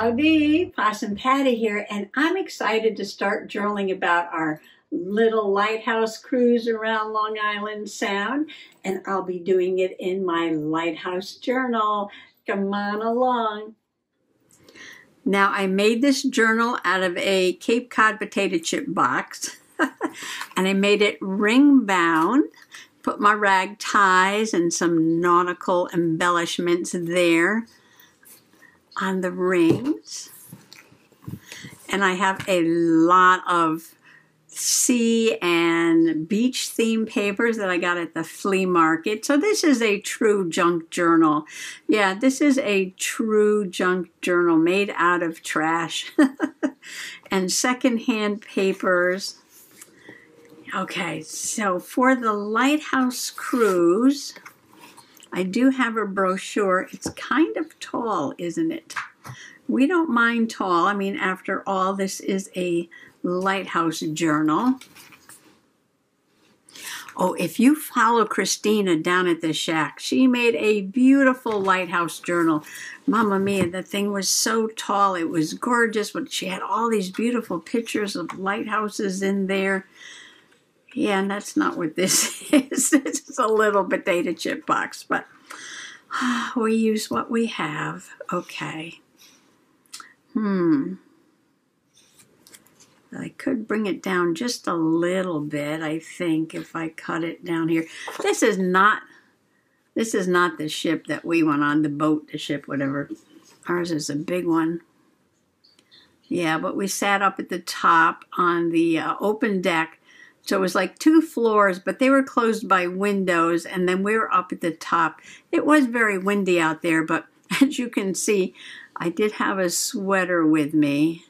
Howdy, Possum Patty here, and I'm excited to start journaling about our little lighthouse cruise around Long Island Sound, and I'll be doing it in my Lighthouse Journal. Come on along. Now, I made this journal out of a Cape Cod potato chip box, and I made it ring bound. Put my rag ties and some nautical embellishments there on the rings. And I have a lot of sea and beach theme papers that I got at the flea market. So this is a true junk journal. Yeah, this is a true junk journal made out of trash and secondhand papers. Okay, so for the Lighthouse cruise, I do have a brochure. It's kind of tall, isn't it? We don't mind tall. I mean, after all, this is a Lighthouse journal. Oh, if you follow Kristina down at the shack, she made a beautiful Lighthouse journal. Mamma mia, the thing was so tall. It was gorgeous, but she had all these beautiful pictures of lighthouses in there. Yeah, and that's not what this is. This is a little potato chip box, but we use what we have. Okay. I could bring it down just a little bit, I think, if I cut it down here. This is not the ship that we went on, the boat, the ship, whatever. Ours is a big one. Yeah, but we sat up at the top on the open deck. So it was like 2 floors, but they were closed by windows, and then we were up at the top. It was very windy out there, but as you can see, I did have a sweater with me.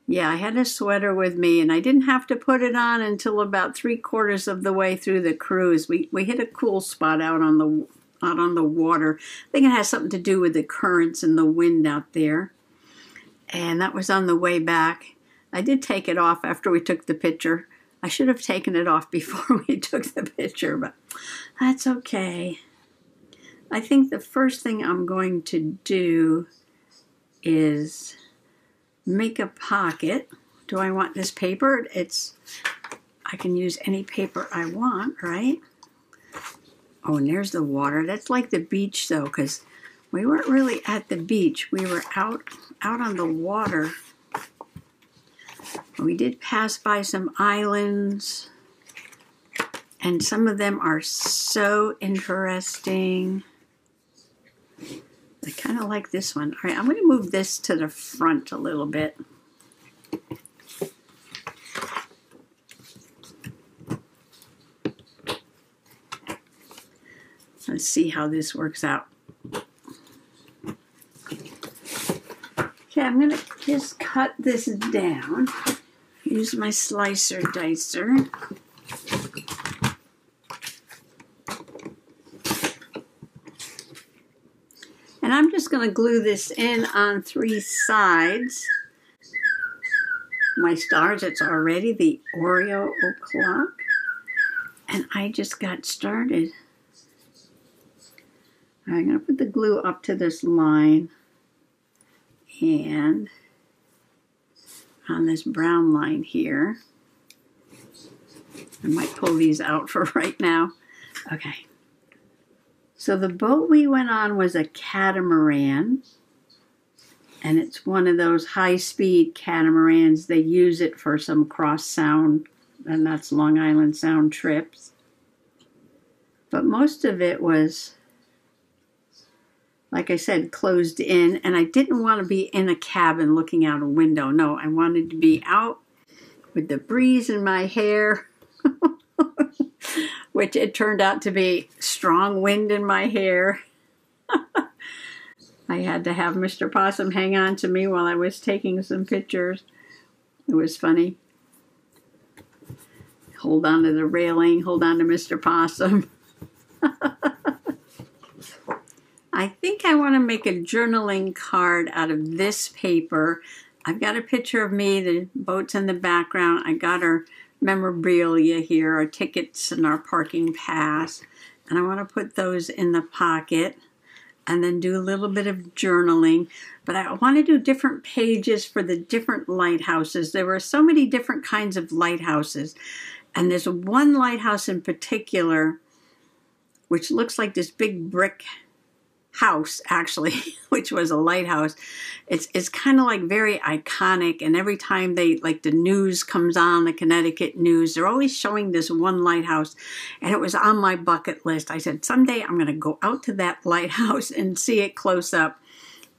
Yeah, I had a sweater with me, and I didn't have to put it on until about 3/4 of the way through the cruise. We hit a cool spot out on the water. I think it has something to do with the currents and the wind out there. And that was on the way back. I did take it off after we took the picture. I should have taken it off before we took the picture, but that's okay. I think the first thing I'm going to do is make a pocket. Do I want this paper? I can use any paper I want, right? Oh, and there's the water. That's like the beach, though, because we weren't really at the beach. We were out on the water. We did pass by some islands, and some of them are so interesting. I kind of like this one. All right, I'm going to move this to the front a little bit. Let's see how this works out. Okay, I'm going to just cut this down. Use my slicer dicer. And I'm just going to glue this in on 3 sides. My stars, it's already the Oreo o'clock. And I just got started. I'm going to put the glue up to this line. And on this brown line here. I might pull these out for right now. Okay. So the boat we went on was a catamaran. And it's one of those high-speed catamarans. They use it for some cross-sound, and that's Long Island Sound trips. But most of it was, like I said, closed in, and I didn't want to be in a cabin looking out a window. No, I wanted to be out with the breeze in my hair, which it turned out to be strong wind in my hair. I had to have Mr. Possum hang on to me while I was taking some pictures. It was funny. Hold on to the railing, hold on to Mr. Possum. I think I want to make a journaling card out of this paper. I've got a picture of me, the boat's in the background. I got our memorabilia here, our tickets and our parking pass. And I want to put those in the pocket. and then do a little bit of journaling. But I want to do different pages for the different lighthouses. There were so many different kinds of lighthouses. And there's one lighthouse in particular, which looks like this big brick house, actually, which was a lighthouse. It's kind of like very iconic, and every time they, like, the news comes on, the Connecticut news, they're always showing this one lighthouse, and it was on my bucket list. I said, someday I'm going to go out to that lighthouse and see it close up.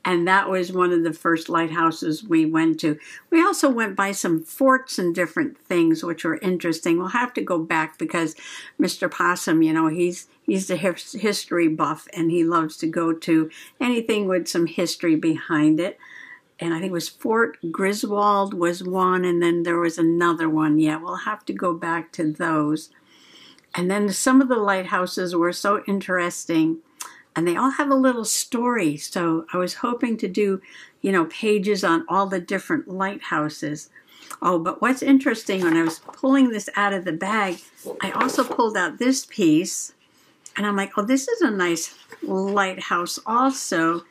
And that was one of the first lighthouses we went to. We also went by some forts and different things, which were interesting. We'll have to go back because Mr. Possum, you know, he's the history buff, and he loves to go to anything with some history behind it. And I think it was Fort Griswold was one, and then there was another one. Yeah, we'll have to go back to those. And then some of the lighthouses were so interesting. And they all have a little story. So I was hoping to do, you know, pages on all the different lighthouses. Oh, but what's interesting, when I was pulling this out of the bag, I also pulled out this piece. And I'm like, oh, this is a nice lighthouse also.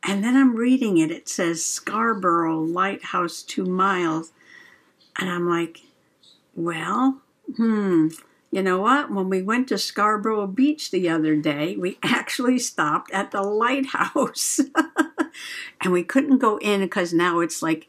And then I'm reading it. It says Scarborough Lighthouse 2 miles. And I'm like, well, you know what? When we went to Scarborough Beach the other day, we actually stopped at the lighthouse. And we couldn't go in because now it's like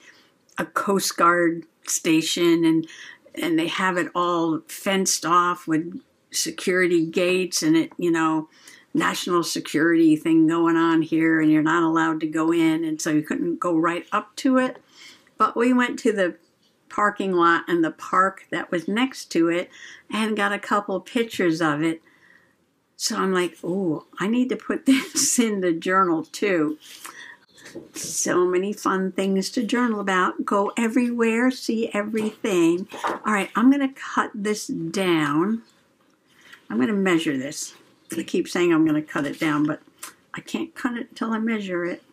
a Coast Guard station, and they have it all fenced off with security gates and it, you know, national security thing going on here, and you're not allowed to go in, and so you couldn't go right up to it. But we went to the parking lot and the park that was next to it and got a couple pictures of it. So I'm like, oh, I need to put this in the journal too. So many fun things to journal about. Go everywhere, see everything. All right, I'm going to cut this down. I'm going to measure this. I keep saying I'm going to cut it down, but I can't cut it until I measure it.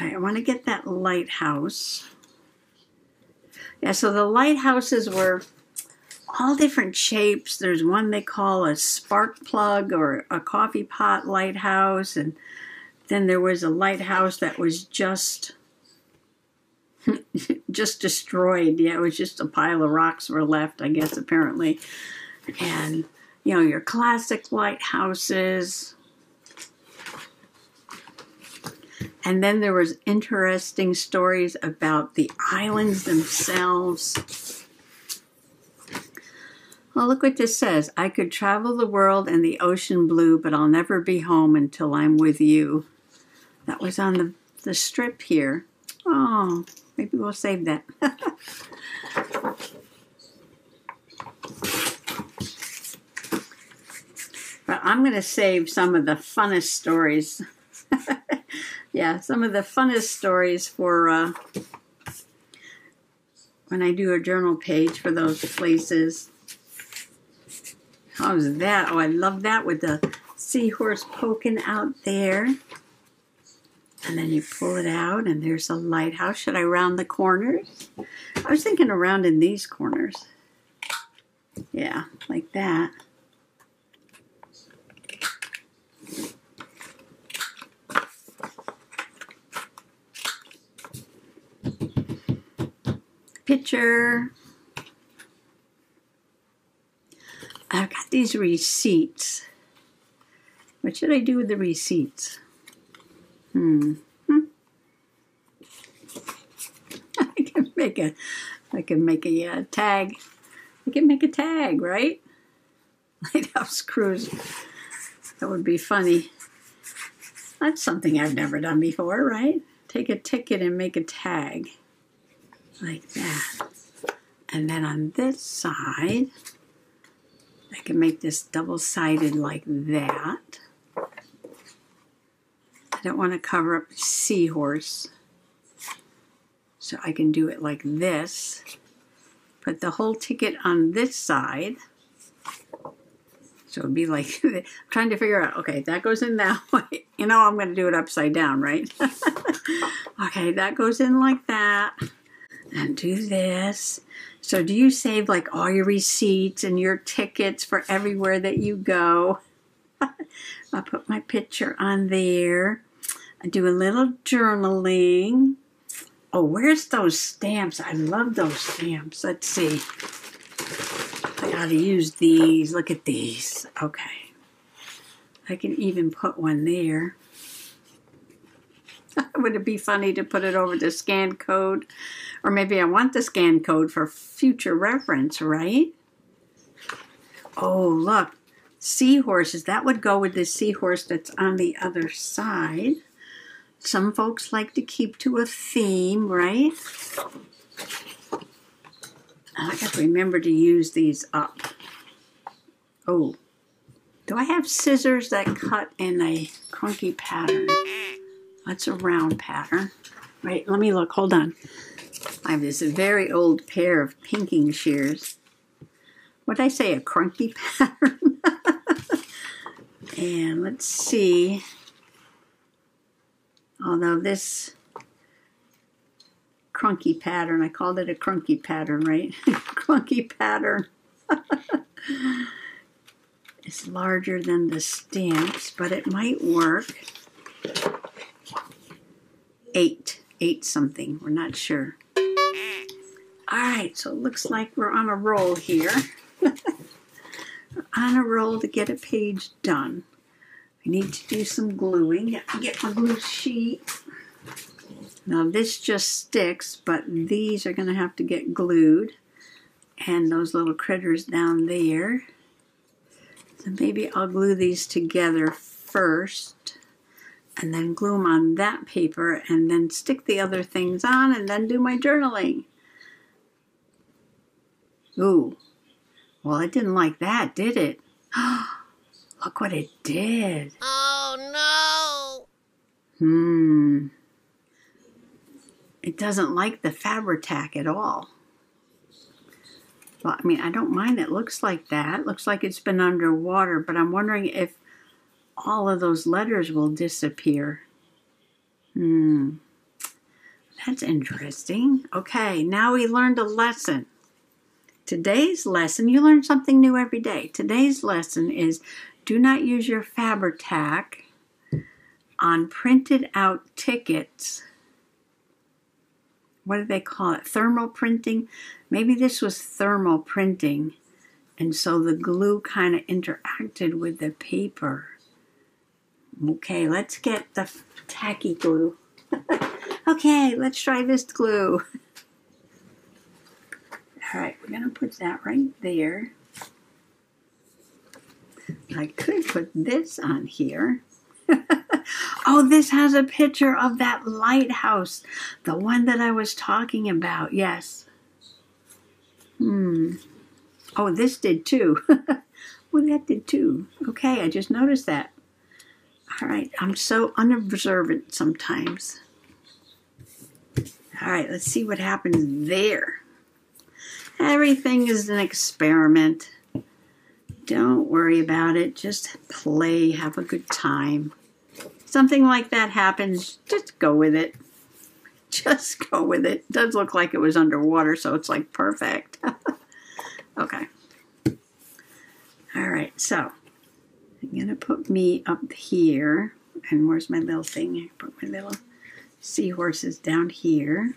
All right, I want to get that lighthouse. Yeah, so the lighthouses were all different shapes. There's one they call a spark plug or a coffee pot lighthouse. And then there was a lighthouse that was just destroyed. Yeah, it was just a pile of rocks were left, I guess, apparently. And, you know, your classic lighthouses. And then there was interesting stories about the islands themselves. Well, look what this says. I could travel the world and the ocean blue, but I'll never be home until I'm with you. That was on the strip here. Oh, maybe we'll save that. But I'm going to save some of the funnest stories. Yeah, some of the funnest stories for when I do a journal page for those places. How's that? Oh, I love that with the seahorse poking out there. And then you pull it out and there's a lighthouse. Should I round the corners? I was thinking of rounding these corners. Yeah, like that. Picture. I've got these receipts. What should I do with the receipts? I can make a tag. I can make a tag, right? Lighthouse cruise. That would be funny. That's something I've never done before, right? Take a ticket and make a tag. Like that. And then on this side, I can make this double-sided like that. I don't want to cover up the seahorse. So I can do it like this. Put the whole ticket on this side. So it'd be like, I'm trying to figure out, okay, that goes in that way. You know, I'm going to do it upside down, right? Okay, that goes in like that. And do this. So do you save like all your receipts and your tickets for everywhere that you go? I'll put my picture on there. I do a little journaling. Oh, where's those stamps? I love those stamps. Let's see. I gotta use these. Look at these. Okay. I can even put one there. Would it be funny to put it over the scan code? Or maybe I want the scan code for future reference, right? Oh, look. Seahorses. That would go with the seahorse that's on the other side. Some folks like to keep to a theme, right? I got to remember to use these up. Oh, do I have scissors that cut in a crunky pattern? That's a round pattern. Wait, let me look. Hold on. I have this very old pair of pinking shears. What did I say? A crunky pattern? And let's see. Although this crunky pattern, I called it a crunky pattern, right? Crunky pattern. It's larger than the stamps, but it might work. 8 something, we're not sure. All right, so it looks like we're on a roll here. We're on a roll to get a page done. I need to do some gluing. Get my glue sheet. Now this just sticks, but these are going to have to get glued. And those little critters down there. So maybe I'll glue these together first. And then glue them on that paper. And then stick the other things on. And then do my journaling. Ooh. Well, it didn't like that, did it? Look what it did. Oh, no. It doesn't like the Fabri-Tac at all. Well, I mean, I don't mind it looks like that. It looks like it's been underwater, but I'm wondering if all of those letters will disappear. That's interesting. Okay, now we learned a lesson. Today's lesson, you learn something new every day. Today's lesson is do not use your Fabri-Tac on printed out tickets. What do they call it? Thermal printing? Maybe this was thermal printing. And so the glue kind of interacted with the paper. Okay, let's get the tacky glue. Okay, let's try this glue. All right, we're going to put that right there. I could put this on here. Oh, this has a picture of that lighthouse. The one that I was talking about, yes. Oh, this did too. Well, that did too. Okay, I just noticed that. All right, I'm so unobservant sometimes. All right, let's see what happens there. Everything is an experiment. Don't worry about it. Just play, have a good time. Something like that happens, just go with it. Just go with it. It does look like it was underwater, so it's like perfect. Okay. All right, so I'm going to put me up here. And where's my little thing? I put my little seahorses down here.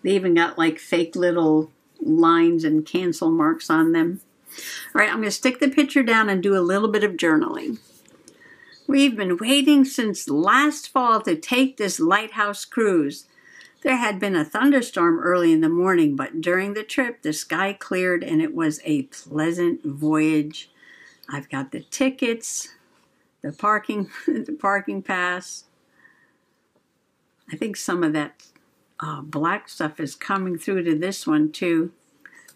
They even got like fake little lines and cancel marks on them. All right, I'm going to stick the picture down and do a little bit of journaling. We've been waiting since last fall to take this lighthouse cruise. There had been a thunderstorm early in the morning, but during the trip, the sky cleared and it was a pleasant voyage. I've got the tickets, the parking pass. I think some of that black stuff is coming through to this one too.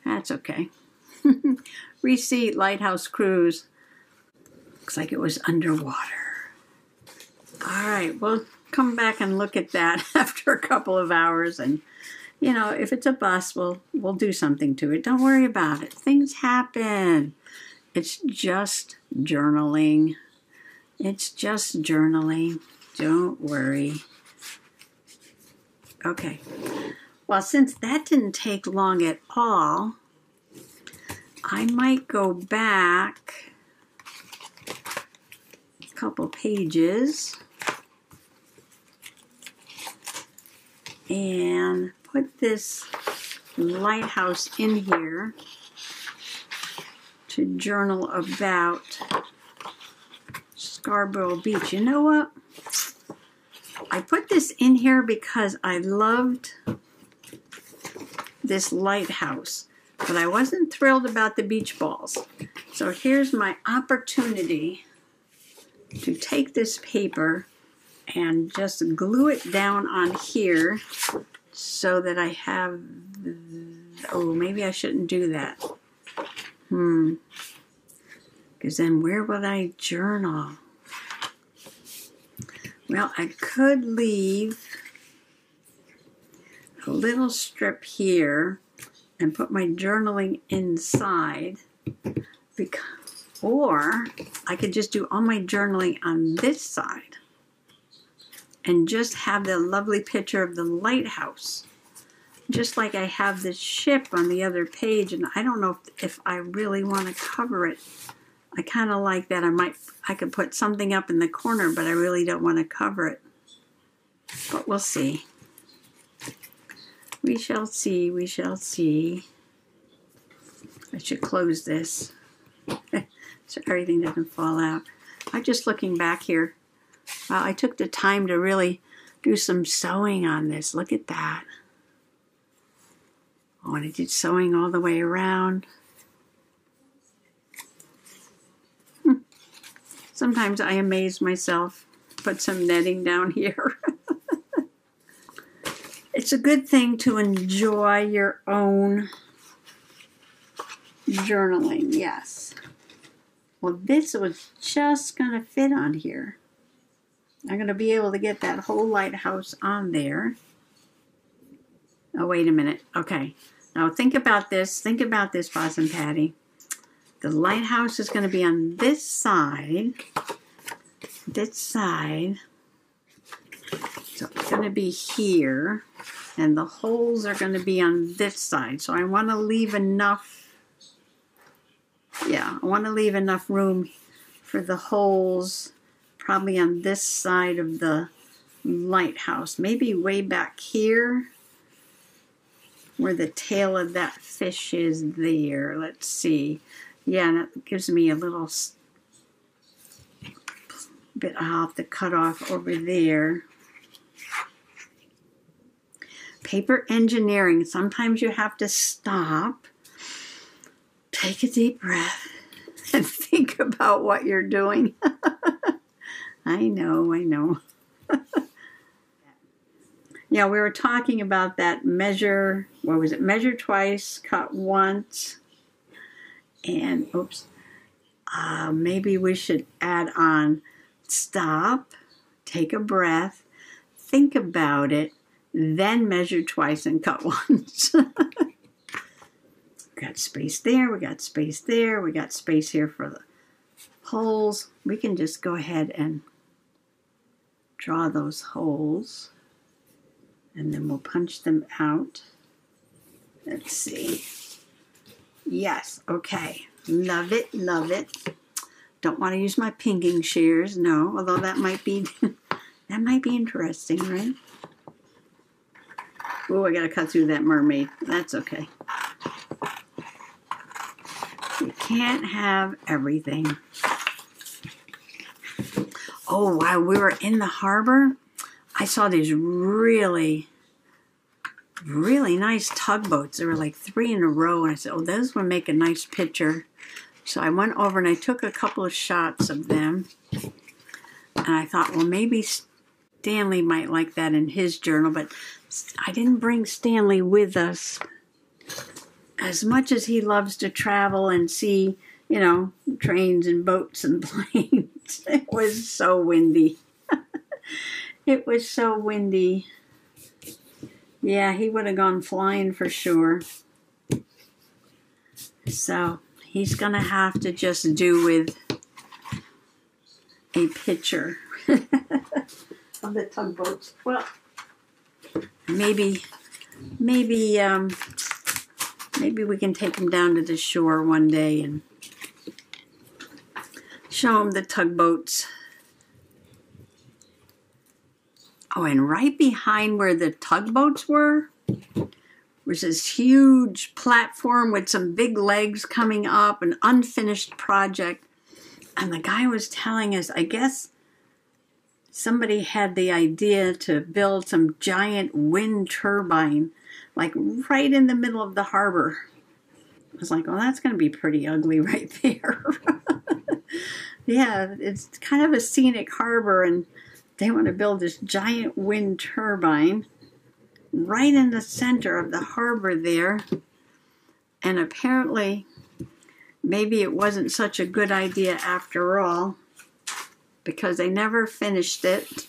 That's okay. Receipt, lighthouse cruise. Looks like it was underwater. All right, we'll come back and look at that after a couple of hours. And, you know, if it's a bus, we'll do something to it. Don't worry about it. Things happen. It's just journaling. It's just journaling. Don't worry. Okay. Well, since that didn't take long at all, I might go back couple pages and put this lighthouse in here to journal about Scarborough Beach. You know what? I put this in here because I loved this lighthouse, but I wasn't thrilled about the beach balls. So here's my opportunity to take this paper and just glue it down on here so that I have, oh, maybe I shouldn't do that. Because then where would I journal? Well, I could leave a little strip here and put my journaling inside, or I could just do all my journaling on this side and just have the lovely picture of the lighthouse, just like I have the ship on the other page. And I don't know if I really want to cover it. I kind of like that. I could put something up in the corner, but I really don't want to cover it. But we'll see. We shall see, we shall see. I should close this so everything doesn't fall out. I'm just looking back here. Wow, I took the time to really do some sewing on this. Look at that. Oh, and I did sewing all the way around. Sometimes I amaze myself. Put some netting down here. It's a good thing to enjoy your own journaling, yes. Well, this was just going to fit on here. I'm going to be able to get that whole lighthouse on there. Oh, wait a minute. Okay. Now think about this. Think about this, Boz and Patty. The lighthouse is going to be on this side. This side. So it's going to be here. And the holes are going to be on this side. So I want to leave enough. Yeah, I want to leave enough room for the holes. Probably on this side of the lighthouse. Maybe way back here. Where the tail of that fish is there. Let's see. Yeah, and that gives me a little bit I'll have to cut off over there. Paper engineering. Sometimes you have to stop, take a deep breath, and think about what you're doing. I know, I know. Yeah, we were talking about that measure, what was it? Measure twice, cut once. And, oops, maybe we should add on stop, take a breath, think about it, then measure twice and cut once. Got space there, we got space there, we got space here for the holes. We can just go ahead and draw those holes. And then we'll punch them out. Let's see. Yes, okay. Love it, love it. Don't want to use my pinking shears, no, although that might be interesting, right? Oh, I gotta cut through that mermaid. That's okay. You can't have everything. Oh, while we were in the harbor, I saw these really nice tugboats. There were like 3 in a row, and I said, oh, those would make a nice picture. So I went over and I took a couple of shots of them. And I thought, well, maybe Stanley might like that in his journal, but I didn't bring Stanley with us. As much as he loves to travel and see, you know, trains and boats and planes, it was so windy. It was so windy. Yeah, he would have gone flying for sure. So he's going to have to just do with a picture of the tugboats. Well, maybe we can take him down to the shore one day and show him the tugboats. Oh, and right behind where the tugboats were was this huge platform with some big legs coming up, an unfinished project. And the guy was telling us, I guess somebody had the idea to build some giant wind turbine, like right in the middle of the harbor. I was like, well, that's going to be pretty ugly right there. Yeah, it's kind of a scenic harbor, and they want to build this giant wind turbine right in the center of the harbor there. And apparently, maybe it wasn't such a good idea after all, because they never finished it.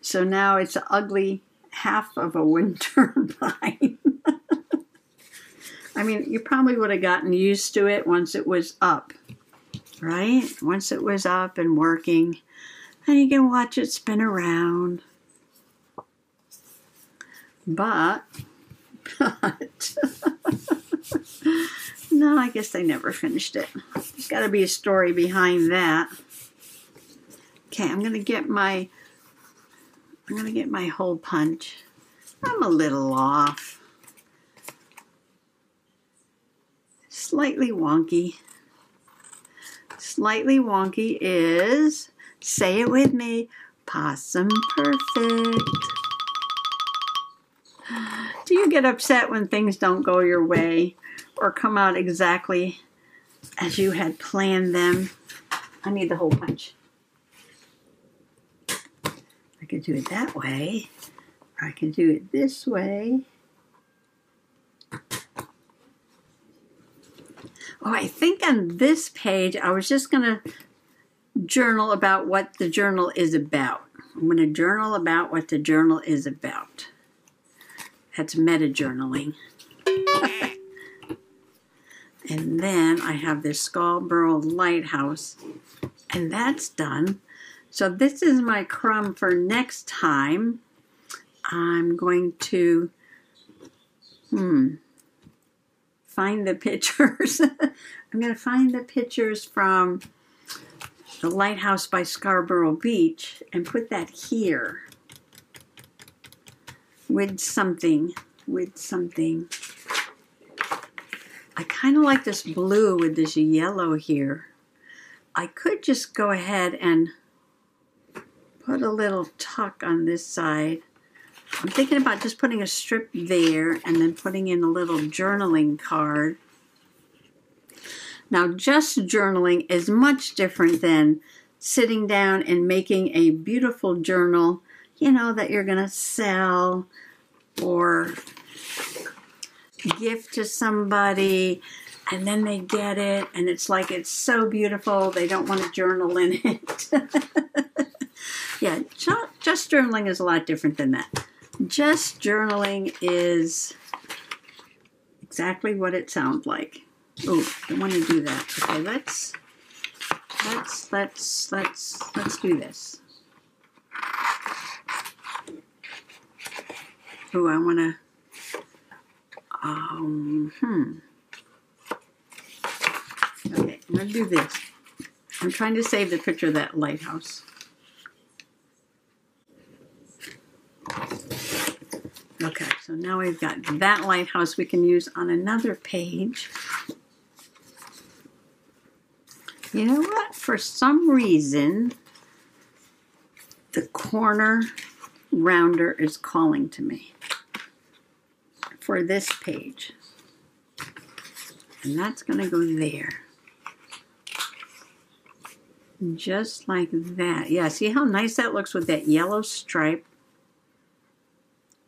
So now it's an ugly half of a wind turbine. I mean, you probably would have gotten used to it once it was up, right? Once it was up and working, and you can watch it spin around. But no, I guess they never finished it. There's got to be a story behind that. Okay, I'm gonna get my hole punch. I'm a little off. Slightly wonky. Slightly wonky is, say it with me, possum perfect. Do you get upset when things don't go your way or come out exactly as you had planned them? I need the hole punch. I could do it that way, or I can do it this way. Oh, I think on this page, I was just going to journal about what the journal is about. I'm going to journal about what the journal is about. That's meta-journaling. And then I have this Scarborough Lighthouse, and that's done. So this is my crumb for next time. I'm going to find the pictures. I'm going to find the pictures from the lighthouse by Scarborough Beach and put that here with something. I kind of like this blue with this yellow here. I could just go ahead and put a little tuck on this side. I'm thinking about just putting a strip there and then putting in a little journaling card. Now, just journaling is much different than sitting down and making a beautiful journal, you know, that you're going to sell or gift to somebody, and then they get it and it's like it's so beautiful they don't want to journal in it. Yeah, just journaling is a lot different than that. Just journaling is exactly what it sounds like. Oh, I want to do that. Okay, let's do this. Oh, I want to. Okay, I'm going to do this. I'm trying to save the picture of that lighthouse. Okay, so now we've got that lighthouse we can use on another page. You know what? For some reason, the corner rounder is calling to me for this page. And that's going to go there. Just like that. Yeah, see how nice that looks with that yellow stripe?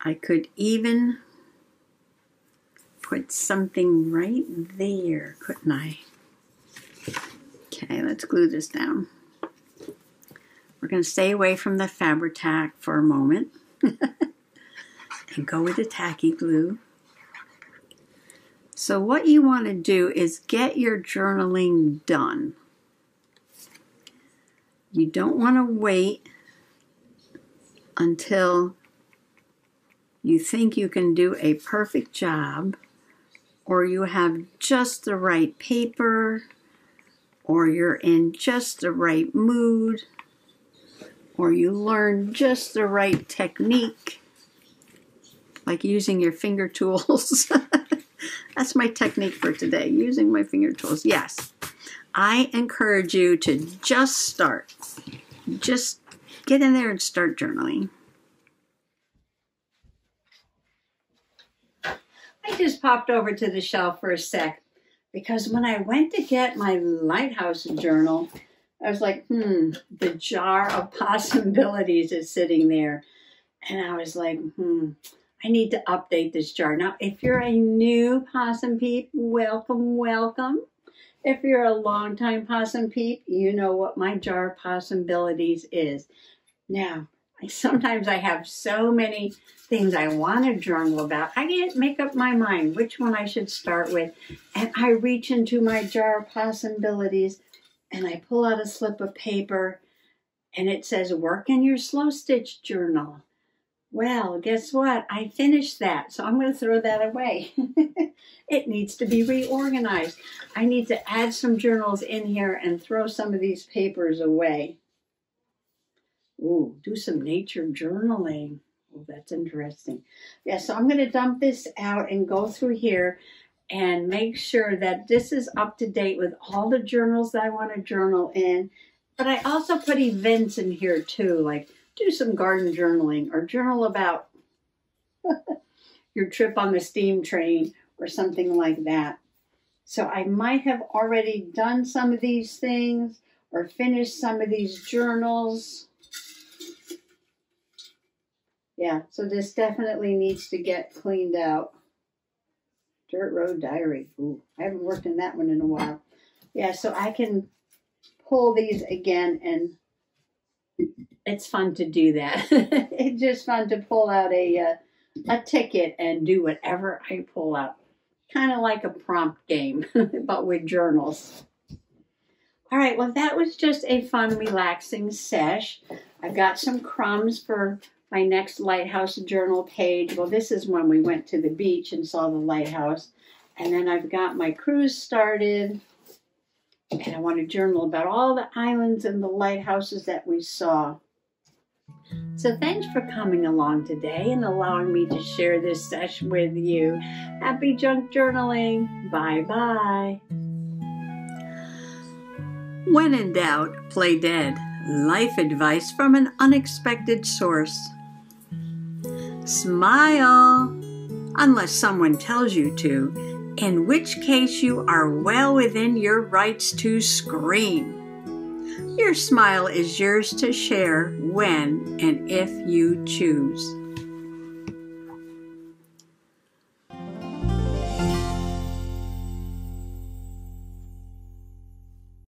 I could even put something right there, couldn't I? Okay, let's glue this down. We're going to stay away from the Fabri-Tac for a moment and go with the tacky glue. So what you want to do is get your journaling done. You don't want to wait until you think you can do a perfect job, or you have just the right paper, or you're in just the right mood, or you learn just the right technique, like using your finger tools. That's my technique for today, using my finger tools. Yes, I encourage you to just start. Just get in there and start journaling. I just popped over to the shelf for a sec because when I went to get my Lighthouse Journal, I was like, the jar of possibilities is sitting there. And I was like, I need to update this jar. Now, if you're a new Possum Peep, welcome, welcome. If you're a longtime Possum Peep, you know what my jar of possibilities is. Now, sometimes I have so many things I want to journal about. I can't make up my mind which one I should start with. And I reach into my jar of possibilities and I pull out a slip of paper and it says, work in your slow stitch journal. Well, guess what? I finished that, so I'm going to throw that away. It needs to be reorganized. I need to add some journals in here and throw some of these papers away. Ooh, do some nature journaling. Oh, that's interesting. Yeah, so I'm going to dump this out and go through here and make sure that this is up to date with all the journals that I want to journal in. But I also put events in here too, like do some garden journaling or journal about your trip on the steam train or something like that. So I might have already done some of these things or finished some of these journals. Yeah, so this definitely needs to get cleaned out. Dirt Road Diary. Ooh, I haven't worked in that one in a while. Yeah, so I can pull these again, and it's fun to do that. It's just fun to pull out a ticket and do whatever I pull out. Kind of like a prompt game, but with journals. All right, well, that was just a fun, relaxing sesh. I've got some crumbs for my next Lighthouse Journal page. Well, this is when we went to the beach and saw the lighthouse. And then I've got my cruise started. And I want to journal about all the islands and the lighthouses that we saw. So thanks for coming along today and allowing me to share this sesh with you. Happy junk journaling. Bye-bye. When in doubt, play dead. Life advice from an unexpected source. Smile, unless someone tells you to, in which case you are well within your rights to scream. Your smile is yours to share when and if you choose.